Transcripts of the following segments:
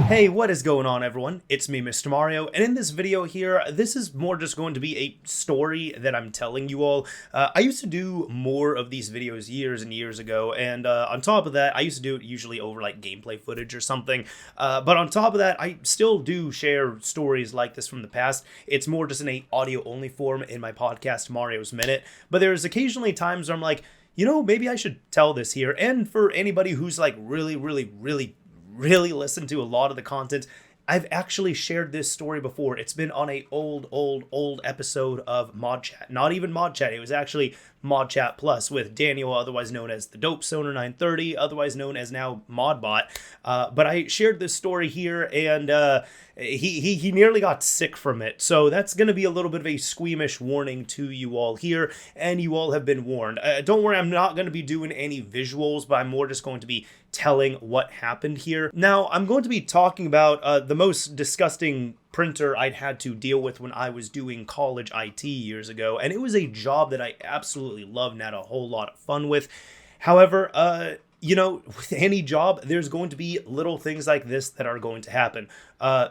Hey, what is going on, everyone? It's me, Mr. Mario, and in this video here, this is more just going to be a story that I'm telling you all. I used to do more of these videos years and years ago, and on top of that, I used to do it usually over like gameplay footage or something, but on top of that, I still do share stories like this from the past. It's more just in a audio-only form in my podcast, Mario's Minute, but there's occasionally times where I'm like, you know, maybe I should tell this here, and for anybody who's like really listen to a lot of the content, I've actually shared this story before. It's been on a old episode of Mod Chat. Not even Mod Chat, it was actually Mod Chat Plus with Daniel, otherwise known as the Dope Stoner 930, otherwise known as now Modbot. But I shared this story here, and he nearly got sick from it. So that's going to be a little bit of a squeamish warning to you all here, and you all have been warned. Don't worry, I'm not going to be doing any visuals, but I'm more just going to be telling what happened here. Now, I'm going to be talking about the most disgusting printer I'd had to deal with when I was doing college IT years ago, and it was a job that I absolutely loved and had a whole lot of fun with. However, you know, with any job, there's going to be little things like this that are going to happen.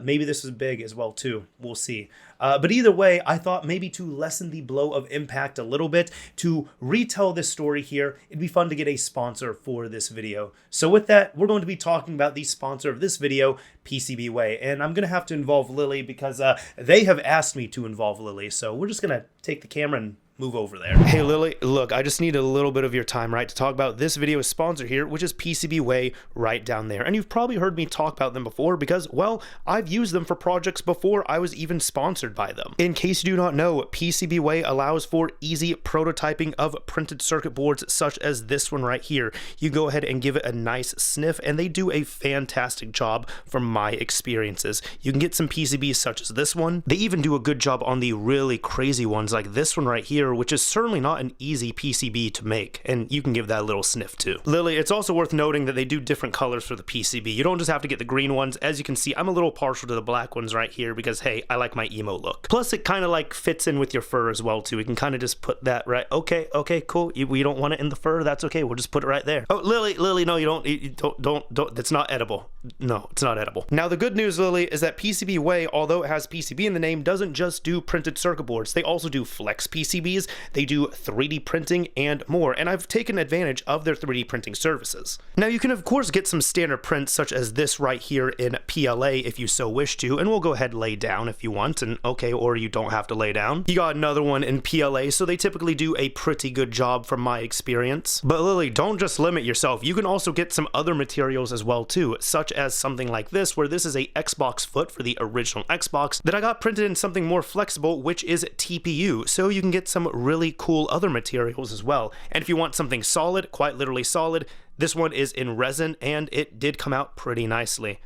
Maybe this is big as well, too. We'll see. But either way, I thought maybe to lessen the blow of impact a little bit, to retell this story here, it'd be fun to get a sponsor for this video. So with that, we're going to be talking about the sponsor of this video, PCBWay. And I'm going to have to involve Lily because they have asked me to involve Lily. So we're just going to take the camera and move over there. Hey Lily, look, I just need a little bit of your time, right, to talk about this video's sponsor here, which is PCBWay right down there. And you've probably heard me talk about them before because, well, I've used them for projects before I was even sponsored by them. In case you do not know, PCBWay allows for easy prototyping of printed circuit boards such as this one right here. You go ahead and give it a nice sniff, and they do a fantastic job from my experiences. You can get some PCBs such as this one. They even do a good job on the really crazy ones like this one right here, which is certainly not an easy PCB to make, and you can give that a little sniff too. Lily, it's also worth noting that they do different colors for the PCB. You don't just have to get the green ones. As you can see, I'm a little partial to the black ones right here because, hey, I like my emo look. Plus, it kind of like fits in with your fur as well too. We can kind of just put that right. Okay, cool. We don't want it in the fur. That's okay. We'll just put it right there. Oh, Lily, no, you don't. That's not edible. No, it's not edible. Now, the good news, Lily, is that PCBWay, although it has PCB in the name, doesn't just do printed circuit boards. They also do flex PCBs. They do 3D printing and more, and I've taken advantage of their 3D printing services. Now, you can of course get some standard prints such as this right here in PLA if you so wish to, and we'll go ahead and lay down if you want, and okay, or you don't have to lay down. You got another one in PLA, so they typically do a pretty good job from my experience. But Lily, don't just limit yourself. You can also get some other materials as well too, such as something like this, where this is a Xbox foot for the original Xbox that I got printed in something more flexible, which is TPU, so you can get some really cool other materials as well. And if you want something solid, quite literally solid, this one is in resin, and it did come out pretty nicely.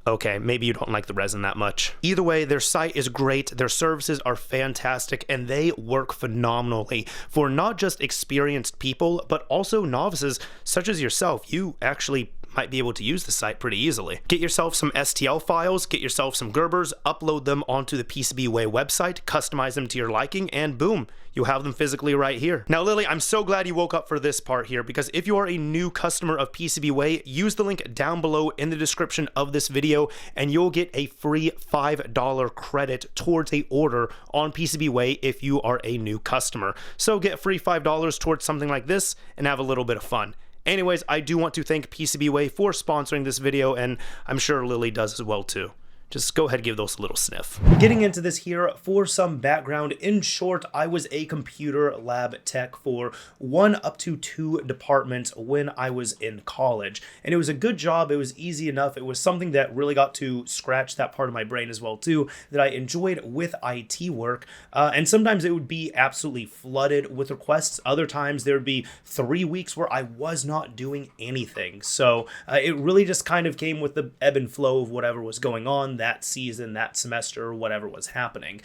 Okay, maybe you don't like the resin that much. Either way, their site is great, their services are fantastic, and they work phenomenally for not just experienced people, but also novices such as yourself. You actually might be able to use the site pretty easily. Get yourself some STL files, get yourself some Gerbers, upload them onto the PCBWay website, customize them to your liking, and boom, you have them physically right here. Now, Lily, I'm so glad you woke up for this part here, because if you are a new customer of PCBWay, use the link down below in the description of this video, and you'll get a free $5 credit towards a order on PCBWay if you are a new customer. So get free $5 towards something like this and have a little bit of fun. Anyways, I do want to thank PCBWay for sponsoring this video, and I'm sure Lily does as well too. Just go ahead and give those a little sniff. Getting into this here, for some background, in short, I was a computer lab tech for 1 up to 2 departments when I was in college. And it was a good job, it was easy enough, it was something that really got to scratch that part of my brain as well too, that I enjoyed with IT work. And sometimes it would be absolutely flooded with requests, other times there would be 3 weeks where I was not doing anything. So it really just kind of came with the ebb and flow of whatever was going on that season, that semester, whatever was happening.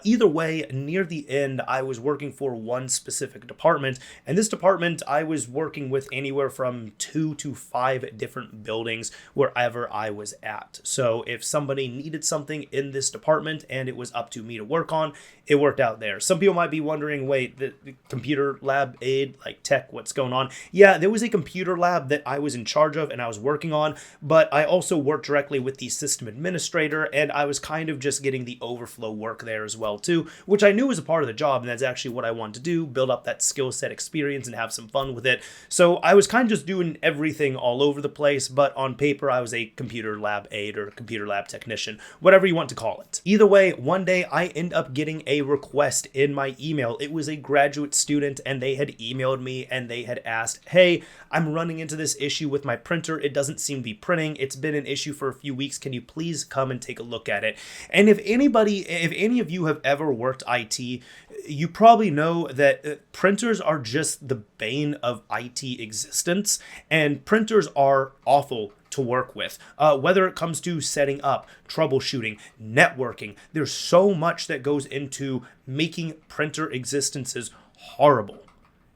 Either way, near the end, I was working for one specific department, and this department I was working with anywhere from 2 to 5 different buildings wherever I was at. So if somebody needed something in this department and it was up to me to work on, it worked out there. Some people might be wondering, wait, the computer lab aide, like tech, what's going on? Yeah, there was a computer lab that I was in charge of and I was working on, but I also worked directly with the system administrator, and I was kind of just getting the overflow work there as well too, which I knew was a part of the job, and that's actually what I wanted to do, build up that skill set experience and have some fun with it. So I was kind of just doing everything all over the place, but on paper I was a computer lab aide or computer lab technician, whatever you want to call it. Either way, one day I end up getting a request in my email. It was a graduate student, and they had emailed me and they had asked, hey, I'm running into this issue with my printer. It doesn't seem to be printing. It's been an issue for a few weeks. Can you please come and take a look at it? And if any of you have ever worked IT, you probably know that printers are just the bane of IT existence, and printers are awful to work with, whether it comes to setting up, troubleshooting, networking. There's so much that goes into making printer existences horrible.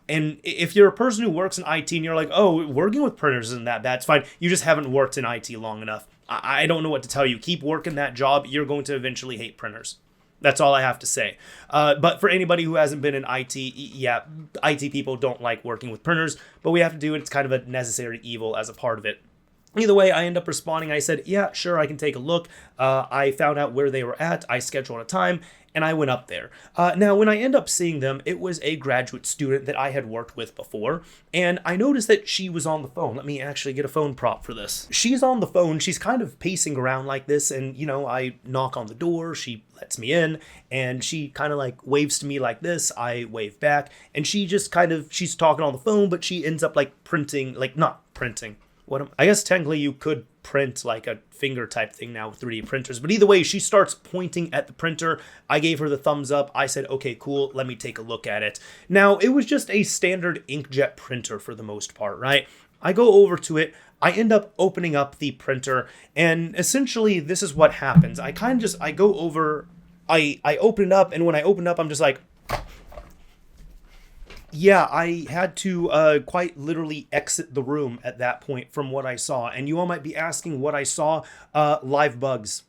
And if you're a person who works in IT and you're like, oh, working with printers isn't that bad, it's fine. You just haven't worked in IT long enough. I don't know what to tell you. Keep working that job. You're going to eventually hate printers. That's all I have to say. But for anybody who hasn't been in IT, yeah, IT people don't like working with printers, but we have to do it. It's kind of a necessary evil as a part of it. Either way, I end up responding. I said, yeah, sure, I can take a look. I found out where they were at. I scheduled a time, and I went up there. Now, when I end up seeing them, it was a graduate student that I had worked with before, and I noticed that she was on the phone. Let me actually get a phone prop for this. She's on the phone. She's kind of pacing around like this, and, you know, I knock on the door. She lets me in, and she kind of like waves to me like this. I wave back, and she just kind of, she's talking on the phone, but she ends up like printing, like not printing. I guess technically you could print like a finger type thing now with 3D printers, but either way, she starts pointing at the printer. I gave her the thumbs up. I said, okay, cool, let me take a look at it. Now, it was just a standard inkjet printer for the most part, right? I go over to it. I end up opening up the printer, and essentially this is what happens. I open it up, and when I open it up, I'm just like, yeah, I had to quite literally exit the room at that point from what I saw. And you all might be asking what I saw. Live bugs.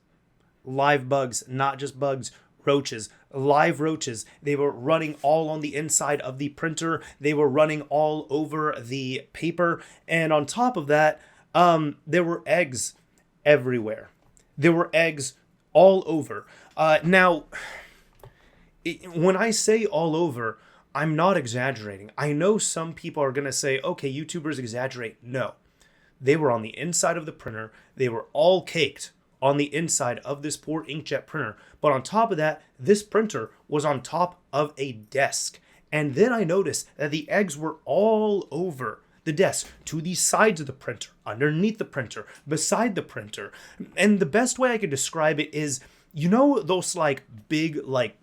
Live bugs, not just bugs, roaches. Live roaches. They were running all on the inside of the printer. They were running all over the paper. And on top of that, there were eggs everywhere. There were eggs all over. Now, when I say all over, I'm not exaggerating. I know some people are going to say, okay, YouTubers exaggerate. No. They were on the inside of the printer. They were all caked on the inside of this poor inkjet printer. But on top of that, this printer was on top of a desk. And then I noticed that the eggs were all over the desk, to the sides of the printer, underneath the printer, beside the printer. And the best way I could describe it is, you know those like big like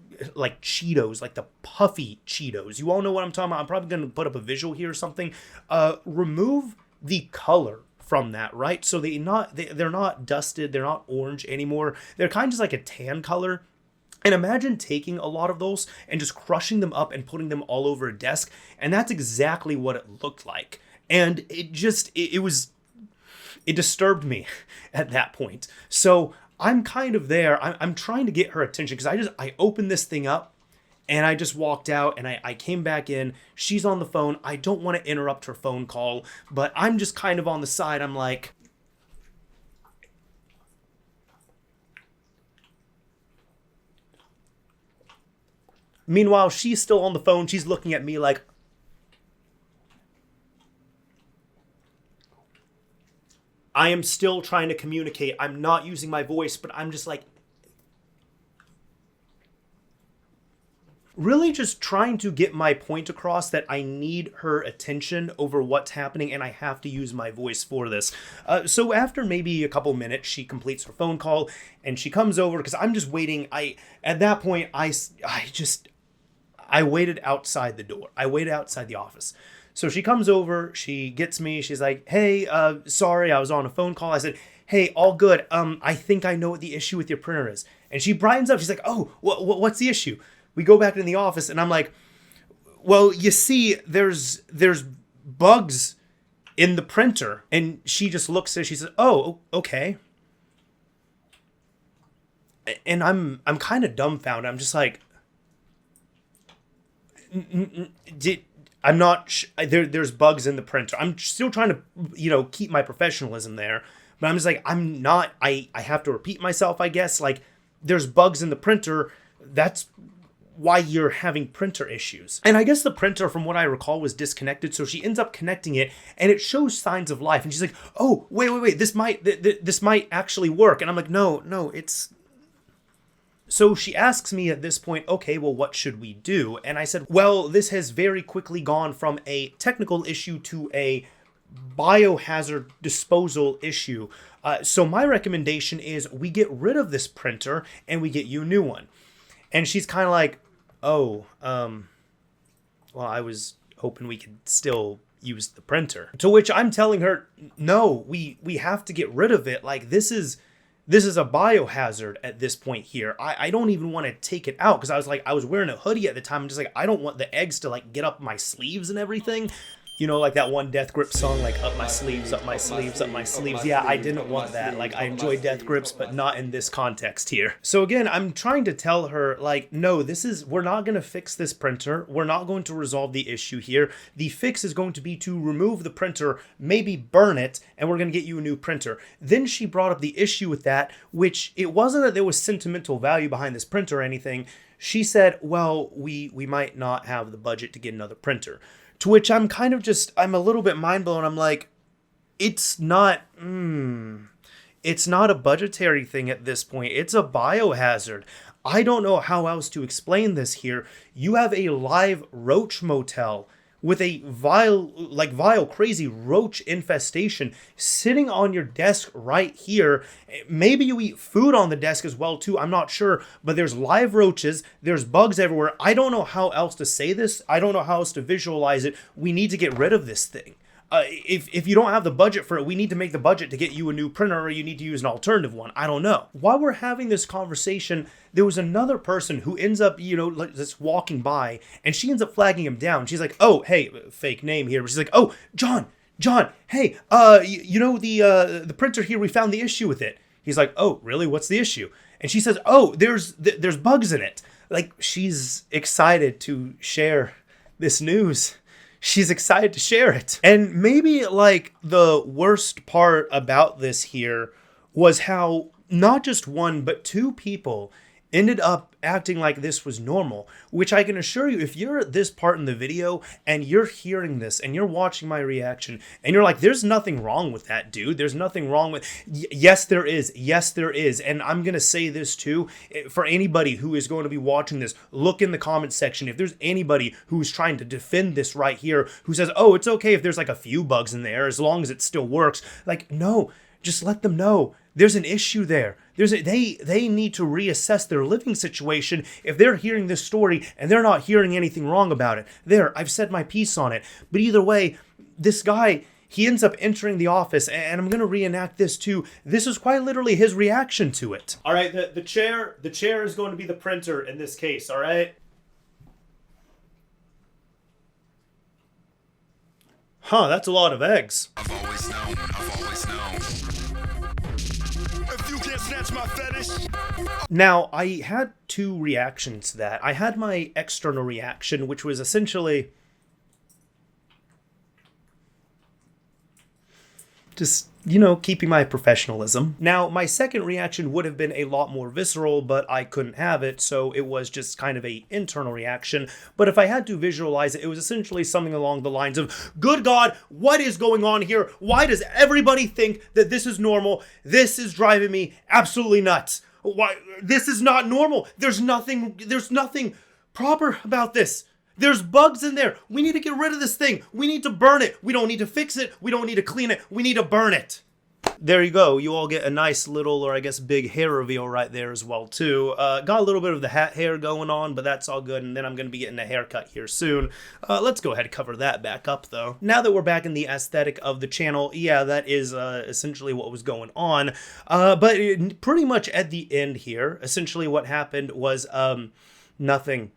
Cheetos, like the puffy Cheetos. You all know what I'm talking about. I'm probably going to put up a visual here or something. Remove the color from that, right? So they're not dusted. They're not orange anymore. They're kind of just like a tan color. And imagine taking a lot of those and just crushing them up and putting them all over a desk. And that's exactly what it looked like. And it disturbed me at that point. So I'm kind of there. I'm trying to get her attention because I opened this thing up and I just walked out and I came back in. She's on the phone. I don't want to interrupt her phone call, but I'm just kind of on the side. I'm like, meanwhile, she's still on the phone. She's looking at me like, I am still trying to communicate. I'm not using my voice, but I'm just like, really just trying to get my point across that I need her attention over what's happening and I have to use my voice for this. So after maybe a couple minutes, she completes her phone call and she comes over because I'm just waiting. At that point, I waited outside the door. I waited outside the office. So she comes over, she gets me, she's like, hey, sorry, I was on a phone call. I said, hey, all good. I think I know what the issue with your printer is. And she brightens up. She's like, oh, what's the issue? We go back in the office and I'm like, well, you see, there's bugs in the printer. And she just looks at it, she says, oh, okay. And I'm kind of dumbfounded. I'm just like, I'm not, there's bugs in the printer. I'm still trying to, keep my professionalism there. But I'm just like, I'm not, I have to repeat myself, I guess. Like, there's bugs in the printer. That's why you're having printer issues. And I guess the printer, from what I recall, was disconnected. So she ends up connecting it and it shows signs of life. And she's like, oh, wait, this might actually work. And I'm like, no, it's... So she asks me at this point, okay, well, what should we do? And I said, well, this has very quickly gone from a technical issue to a biohazard disposal issue. So my recommendation is we get rid of this printer and we get you a new one. And she's kind of like, oh, well, I was hoping we could still use the printer. To which I'm telling her, no, we have to get rid of it. Like, this is a biohazard at this point here. I don't even want to take it out because I was wearing a hoodie at the time. I'm just like, I don't want the eggs to like get up my sleeves and everything. Like that one Death Grip song, like up my sleeves, up my sleeves, up my sleeves. Yeah, I didn't want that. Like, I enjoy Death Grips, but not in this context here. So again, I'm trying to tell her, like, no, we're not going to fix this printer. We're not going to resolve the issue here. The fix is going to be to remove the printer, maybe burn it, and we're going to get you a new printer. Then she brought up the issue with that, which it wasn't that there was sentimental value behind this printer or anything. She said, well, we might not have the budget to get another printer. To which I'm kind of I'm a little bit mind blown. I'm like, it's not a budgetary thing at this point. It's a biohazard. I don't know how else to explain this here. You have a live roach motel with a vile, crazy roach infestation sitting on your desk right here. Maybe you eat food on the desk as well too, I'm not sure, but there's live roaches, there's bugs everywhere. I don't know how else to say this. I don't know how else to visualize it. We need to get rid of this thing. If you don't have the budget for it, we need to make the budget to get you a new printer, or you need to use an alternative one. I don't know. While we're having this conversation, there was another person who ends up, just walking by, and she ends up flagging him down. She's like, oh, hey, fake name here. But she's like, oh, John, hey, the printer here, we found the issue with it. He's like, oh, really? What's the issue? And she says, oh, there's bugs in it. Like, she's excited to share this news. She's excited to share it. And maybe like the worst part about this here was how not just one, but two people ended up acting like this was normal, which I can assure you, if you're at this part in the video and you're hearing this and you're watching my reaction and you're like, there's nothing wrong with that, dude. There's nothing wrong with... Yes, there is. Yes, there is. And I'm going to say this too, for anybody who is going to be watching this, look in the comment section. If there's anybody who's trying to defend this right here, who says, oh, it's okay if there's like a few bugs in there as long as it still works. Like, no, just let them know. There's an issue there. They need to reassess their living situation if they're hearing this story and they're not hearing anything wrong about it. There, I've said my piece on it. But either way, this guy, he ends up entering the office, and I'm going to reenact this too. This is quite literally his reaction to it. All right, the chair is going to be the printer in this case, all right? Huh, that's a lot of eggs. I've always known. If you can't snatch my fetish. Now, I had two reactions to that. I had my external reaction, which was essentially just, keeping my professionalism. Now, my second reaction would have been a lot more visceral, but I couldn't have it, so it was just kind of a internal reaction. But if I had to visualize it, it was essentially something along the lines of, good God, what is going on here? Why does everybody think that this is normal? This is driving me absolutely nuts. Why? This is not normal. There's nothing proper about this. There's bugs in there. We need to get rid of this thing. We need to burn it. We don't need to fix it. We don't need to clean it. We need to burn it. there you go. You all get a nice little, or I guess big hair reveal right there as well too. Got a little bit of the hat hair going on, but that's all good. And then I'm going to be getting a haircut here soon. Let's go ahead and cover that back up though. Now that we're back in the aesthetic of the channel, yeah, that is essentially what was going on. But pretty much at the end here, essentially what happened was nothing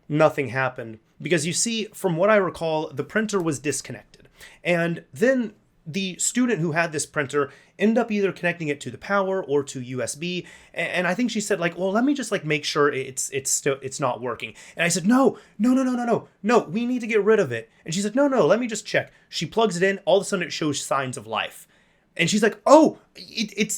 happened. Because you see, from what I recall, the printer was disconnected. And then the student who had this printer ended up either connecting it to the power or to USB. And I think she said like, well, let me just like make sure it's not working. And I said, no, we need to get rid of it. And she said, no, let me just check. She plugs it in. All of a sudden it shows signs of life. And she's like, oh,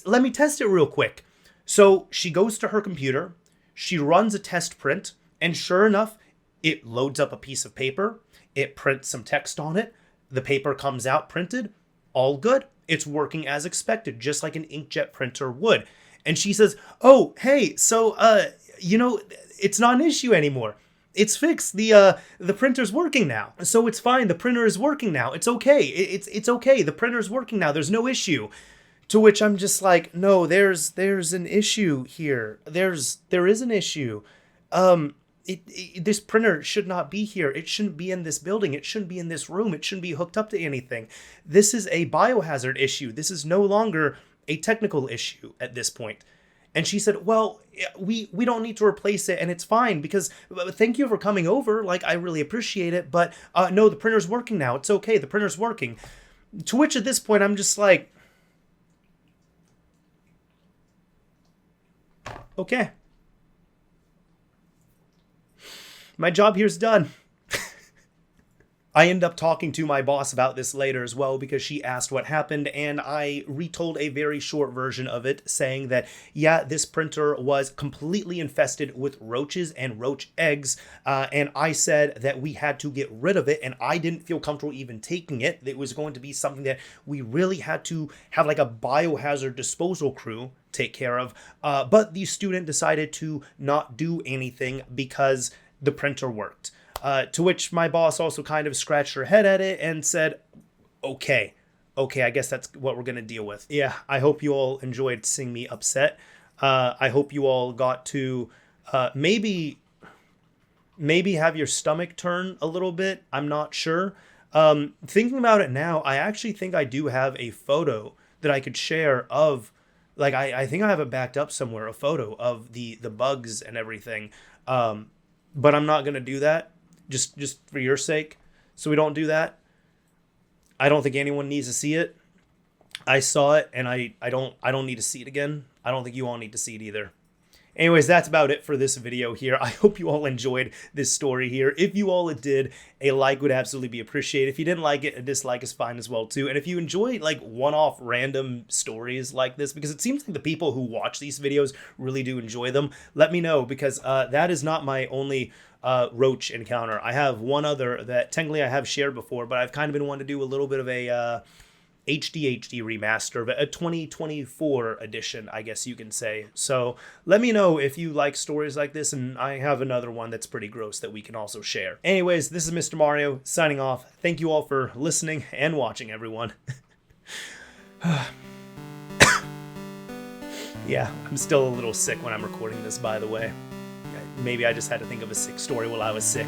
let me test it real quick. So she goes to her computer. She runs a test print. And sure enough, it loads up a piece of paper. It prints some text on it. The paper comes out printed. All good. It's working as expected, just like an inkjet printer would. And she says, oh, hey, so, it's not an issue anymore. It's fixed. The printer's working now. So it's fine. The printer is working now. It's okay. It's okay. The printer's working now. There's no issue. To which I'm just like, no, there's an issue here. There is an issue. This printer should not be here. It shouldn't be in this building. It shouldn't be in this room. It shouldn't be hooked up to anything. This is a biohazard issue. This is no longer a technical issue at this point. And she said, well, we don't need to replace it, and it's fine, because thank you for coming over. Like, I really appreciate it. But no, the printer's working now. It's okay. The printer's working. To which at this point, I'm just like, okay. My job here's done. I end up talking to my boss about this later as well, because she asked what happened, and I retold a very short version of it, saying that, yeah, this printer was completely infested with roaches and roach eggs, and I said that we had to get rid of it, and I didn't feel comfortable even taking it. It was going to be something that we really had to have like a biohazard disposal crew take care of, but the student decided to not do anything because the printer worked. To which my boss also kind of scratched her head at it and said, okay, I guess that's what we're going to deal with. Yeah, I hope you all enjoyed seeing me upset. I hope you all got to maybe have your stomach turn a little bit. I'm not sure. Thinking about it now, I actually think I do have a photo that I could share of, like, I think I have it backed up somewhere, a photo of the bugs and everything. But I'm not going to do that, just for your sake, so we don't do that. I don't think anyone needs to see it. I saw it, and I don't need to see it again. I don't think you all need to see it either. Anyways, that's about it for this video here. I hope you all enjoyed this story here. If you all did, a like would absolutely be appreciated. If you didn't like it, a dislike is fine as well too. And if you enjoy like one-off random stories like this, because it seems like the people who watch these videos really do enjoy them, let me know, because that is not my only roach encounter. I have one other that technically I have shared before, but I've kind of been wanting to do a little bit of a HD remaster, a 2024 edition, I guess you can say. So let me know if you like stories like this, and I have another one that's pretty gross that we can also share. Anyways, this is Mr. Mario signing off. Thank you all for listening and watching, everyone. Yeah, I'm still a little sick when I'm recording this, by the way. Maybe I just had to think of a sick story while I was sick.